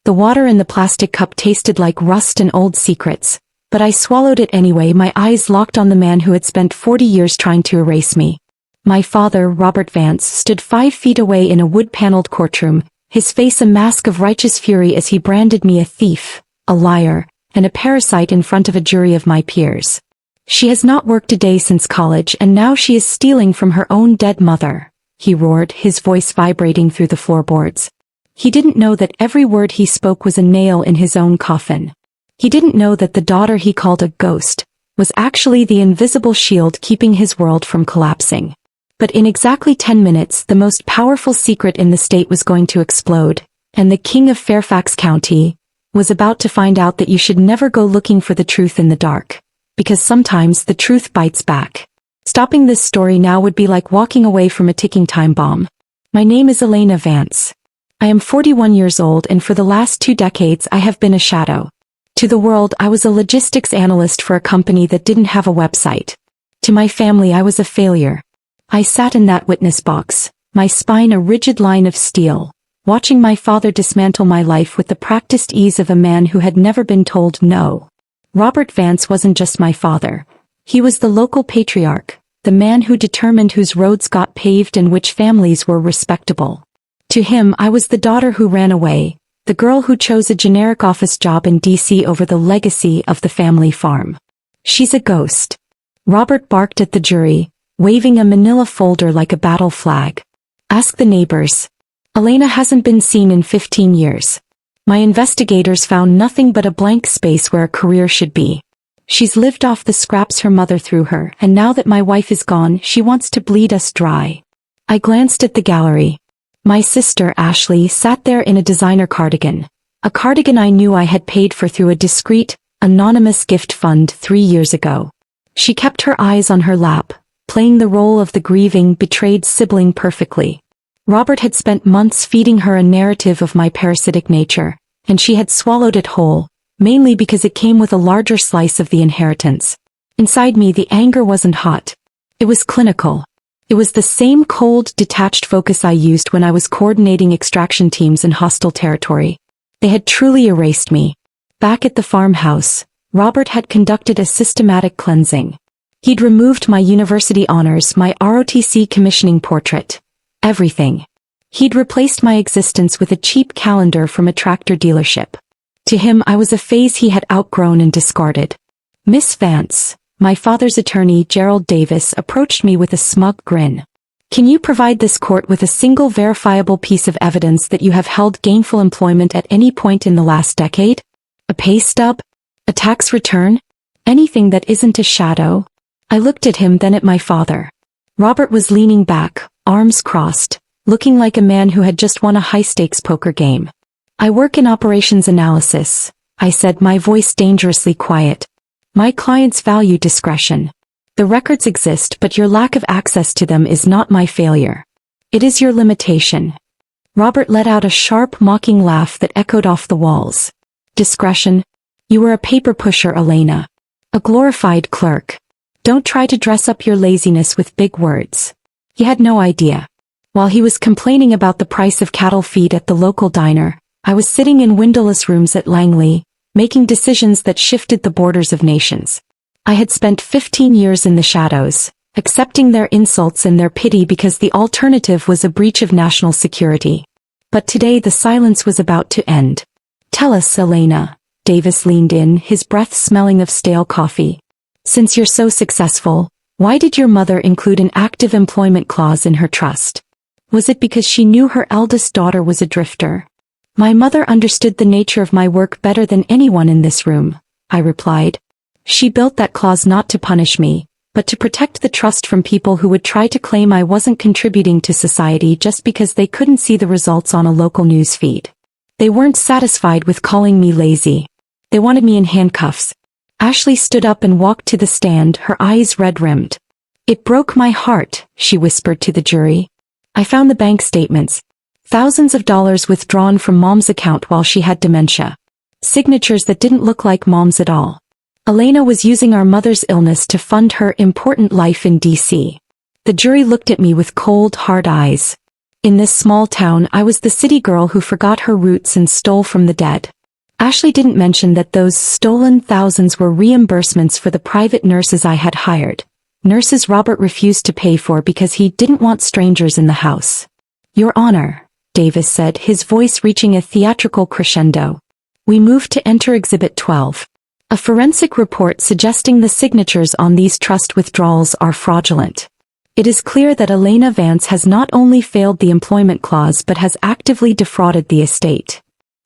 The water in the plastic cup tasted like rust and old secrets, but I swallowed it anyway, my eyes locked on the man who had spent 40 years trying to erase me. My father, Robert Vance, stood 5 feet away in a wood-paneled courtroom, his face a mask of righteous fury as he branded me a thief, a liar, and a parasite in front of a jury of my peers. "She has not worked a day since college and now she is stealing from her own dead mother," he roared, his voice vibrating through the floorboards. He didn't know that every word he spoke was a nail in his own coffin. He didn't know that the daughter he called a ghost was actually the invisible shield keeping his world from collapsing. But in exactly 10 minutes, the most powerful secret in the state was going to explode, and the king of Fairfax County was about to find out that you should never go looking for the truth in the dark, because sometimes the truth bites back. Stopping this story now would be like walking away from a ticking time bomb. My name is Elena Vance. I am 41 years old, and for the last 2 decades I have been a shadow. To the world, I was a logistics analyst for a company that didn't have a website. To my family, I was a failure. I sat in that witness box, my spine a rigid line of steel, watching my father dismantle my life with the practiced ease of a man who had never been told no. Robert Vance wasn't just my father. He was the local patriarch, the man who determined whose roads got paved and which families were respectable. To him, I was the daughter who ran away, the girl who chose a generic office job in D.C. over the legacy of the family farm. "She's a ghost," Robert barked at the jury, waving a manila folder like a battle flag. "Ask the neighbors. Elena hasn't been seen in 15 years. My investigators found nothing but a blank space where a career should be. She's lived off the scraps her mother threw her, and now that my wife is gone, she wants to bleed us dry." I glanced at the gallery. My sister, Ashley, sat there in a designer cardigan. A cardigan I knew I had paid for through a discreet, anonymous gift fund 3 years ago. She kept her eyes on her lap, playing the role of the grieving, betrayed sibling perfectly. Robert had spent months feeding her a narrative of my parasitic nature, and she had swallowed it whole, mainly because it came with a larger slice of the inheritance. Inside me, the anger wasn't hot. It was clinical. It was the same cold, detached focus I used when I was coordinating extraction teams in hostile territory. They had truly erased me. Back at the farmhouse, Robert had conducted a systematic cleansing. He'd removed my university honors, my ROTC commissioning portrait. Everything. He'd replaced my existence with a cheap calendar from a tractor dealership. To him, I was a phase he had outgrown and discarded. "Miss Vance," my father's attorney, Gerald Davis, approached me with a smug grin. "Can you provide this court with a single verifiable piece of evidence that you have held gainful employment at any point in the last decade? A pay stub? A tax return? Anything that isn't a shadow?" I looked at him, then at my father. Robert was leaning back, arms crossed, looking like a man who had just won a high-stakes poker game. "I work in operations analysis," I said, my voice dangerously quiet. "My clients value discretion. The records exist, but your lack of access to them is not my failure. It is your limitation." Robert let out a sharp, mocking laugh that echoed off the walls. "Discretion? You were a paper pusher, Elena. A glorified clerk. Don't try to dress up your laziness with big words." He had no idea. While he was complaining about the price of cattle feed at the local diner, I was sitting in windowless rooms at Langley, making decisions that shifted the borders of nations. I had spent 15 years in the shadows, accepting their insults and their pity because the alternative was a breach of national security. But today the silence was about to end. "Tell us, Elena." Davis leaned in, his breath smelling of stale coffee. "Since you're so successful, why did your mother include an active employment clause in her trust? Was it because she knew her eldest daughter was a drifter?" "My mother understood the nature of my work better than anyone in this room," I replied. "She built that clause not to punish me, but to protect the trust from people who would try to claim I wasn't contributing to society just because they couldn't see the results on a local news feed. They weren't satisfied with calling me lazy. They wanted me in handcuffs." Ashley stood up and walked to the stand, her eyes red-rimmed. "It broke my heart," she whispered to the jury. "I found the bank statements. Thousands of dollars withdrawn from Mom's account while she had dementia. Signatures that didn't look like Mom's at all. Elena was using our mother's illness to fund her important life in D.C. The jury looked at me with cold, hard eyes. In this small town, I was the city girl who forgot her roots and stole from the dead. Ashley didn't mention that those stolen thousands were reimbursements for the private nurses I had hired. Nurses Robert refused to pay for because he didn't want strangers in the house. Your Honor, Davis said, his voice reaching a theatrical crescendo. We moved to enter Exhibit 12. A forensic report suggesting the signatures on these trust withdrawals are fraudulent. It is clear that Elena Vance has not only failed the employment clause but has actively defrauded the estate.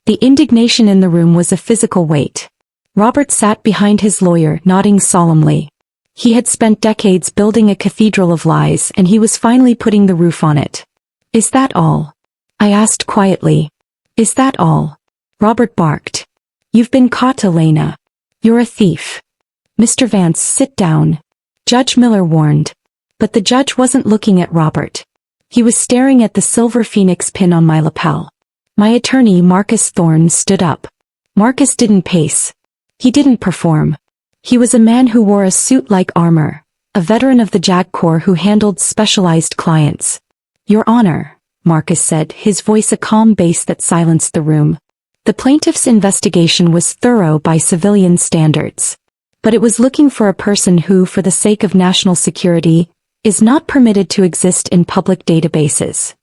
The indignation in the room was a physical weight. Robert sat behind his lawyer, nodding solemnly. He had spent decades building a cathedral of lies, and he was finally putting the roof on it. Is that all? I asked quietly. Is that all? Robert barked. You've been caught, Elena. You're a thief. Mr. Vance, sit down. Judge Miller warned. But the judge wasn't looking at Robert. He was staring at the silver phoenix pin on my lapel. My attorney, Marcus Thorne, stood up. Marcus didn't pace. He didn't perform. He was a man who wore a suit like armor, a veteran of the JAG Corps who handled specialized clients. Your Honor, Marcus said, his voice a calm bass that silenced the room. The plaintiff's investigation was thorough by civilian standards. But it was looking for a person who, for the sake of national security, is not permitted to exist in public databases.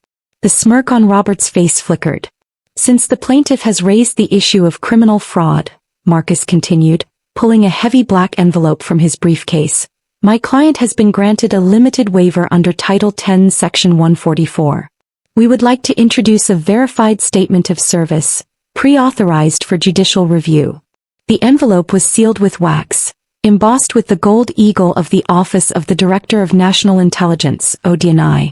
The smirk on Robert's face flickered. Since the plaintiff has raised the issue of criminal fraud, Marcus continued, pulling a heavy black envelope from his briefcase, my client has been granted a limited waiver under Title 10, Section 144. We would like to introduce a verified statement of service, pre-authorized for judicial review. The envelope was sealed with wax, embossed with the gold eagle of the Office of the Director of National Intelligence, ODNI.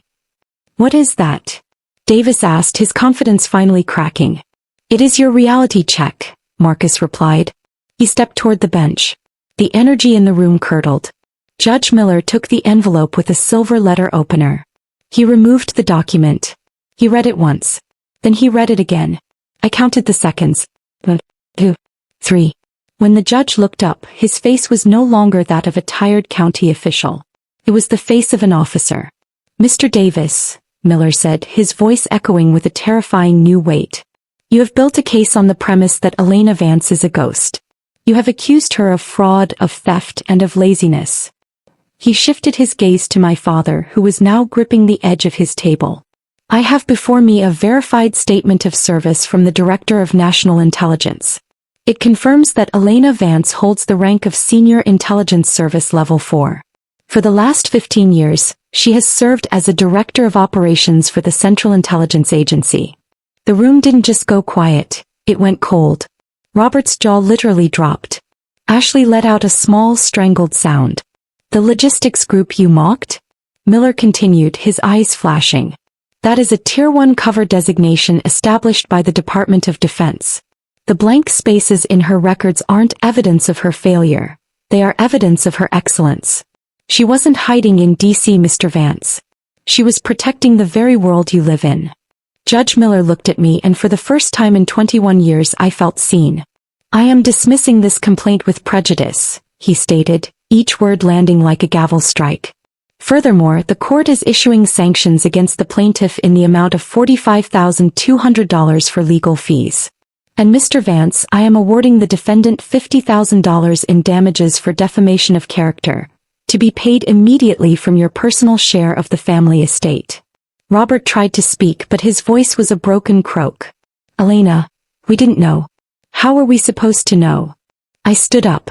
What is that? Davis asked, his confidence finally cracking. It is your reality check, Marcus replied. He stepped toward the bench. The energy in the room curdled. Judge Miller took the envelope with a silver letter opener. He removed the document. He read it once. Then he read it again. I counted the seconds. 1, 2, 3. When the judge looked up, his face was no longer that of a tired county official. It was the face of an officer. Mr. Davis, Miller said, his voice echoing with a terrifying new weight. You have built a case on the premise that Elena Vance is a ghost. You have accused her of fraud, of theft, and of laziness. He shifted his gaze to my father, who was now gripping the edge of his table. I have before me a verified statement of service from the Director of National Intelligence. It confirms that Elena Vance holds the rank of Senior Intelligence Service Level 4. For the last 15 years, she has served as a Director of Operations for the Central Intelligence Agency. The room didn't just go quiet, it went cold. Robert's jaw literally dropped. Ashley let out a small, strangled sound. The logistics group you mocked? Miller continued, his eyes flashing. That is a Tier 1 cover designation established by the Department of Defense. The blank spaces in her records aren't evidence of her failure. They are evidence of her excellence. She wasn't hiding in D.C., Mr. Vance. She was protecting the very world you live in. Judge Miller looked at me, and for the first time in 21 years I felt seen. I am dismissing this complaint with prejudice, he stated, each word landing like a gavel strike. Furthermore, the court is issuing sanctions against the plaintiff in the amount of $45,200 for legal fees. And Mr. Vance, I am awarding the defendant $50,000 in damages for defamation of character, to be paid immediately from your personal share of the family estate. Robert tried to speak, but his voice was a broken croak. Elena, we didn't know. How were we supposed to know? I stood up.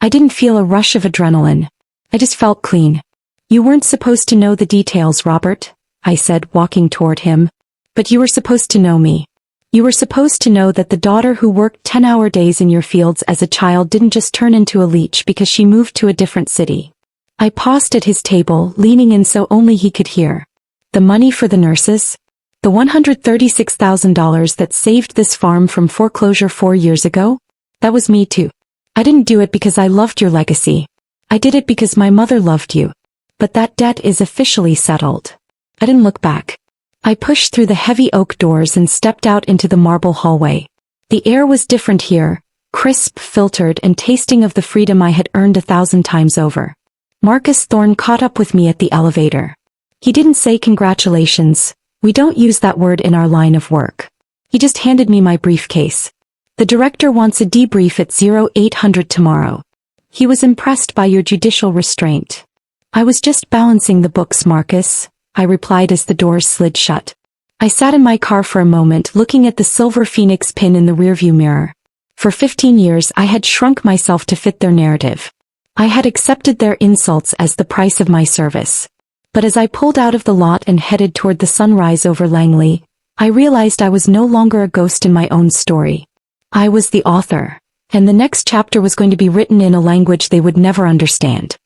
I didn't feel a rush of adrenaline. I just felt clean. You weren't supposed to know the details, Robert, I said, walking toward him. But you were supposed to know me. You were supposed to know that the daughter who worked 10-hour days in your fields as a child didn't just turn into a leech because she moved to a different city. I paused at his table, leaning in so only he could hear. The money for the nurses? The $136,000 that saved this farm from foreclosure 4 years ago? That was me too. I didn't do it because I loved your legacy. I did it because my mother loved you. But that debt is officially settled. I didn't look back. I pushed through the heavy oak doors and stepped out into the marble hallway. The air was different here, crisp, filtered, and tasting of the freedom I had earned 1,000 times over. Marcus Thorne caught up with me at the elevator. He didn't say congratulations, We don't use that word in our line of work. He just handed me my briefcase. The director wants a debrief at 0800 tomorrow. He was impressed by your judicial restraint. I was just balancing the books, Marcus, I replied as the doors slid shut. I sat in my car for a moment looking at the silver phoenix pin in the rearview mirror. For 15 years I had shrunk myself to fit their narrative. I had accepted their insults as the price of my service. But as I pulled out of the lot and headed toward the sunrise over Langley, I realized I was no longer a ghost in my own story. I was the author, and the next chapter was going to be written in a language they would never understand.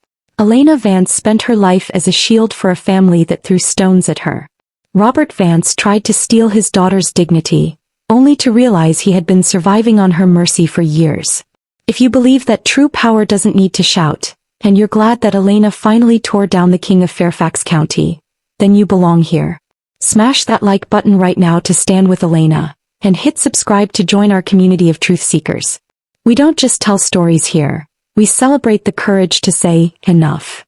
Elena Vance spent her life as a shield for a family that threw stones at her. Robert Vance tried to steal his daughter's dignity, only to realize he had been surviving on her mercy for years. If you believe that true power doesn't need to shout, and you're glad that Elena finally tore down the king of Fairfax County, then you belong here. Smash that like button right now to stand with Elena, and hit subscribe to join our community of truth seekers. We don't just tell stories here, we celebrate the courage to say, enough.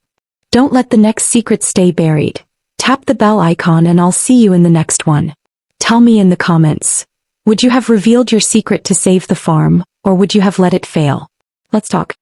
Don't let the next secret stay buried. Tap the bell icon and I'll see you in the next one. Tell me in the comments, would you have revealed your secret to save the farm, or would you have let it fail? Let's talk.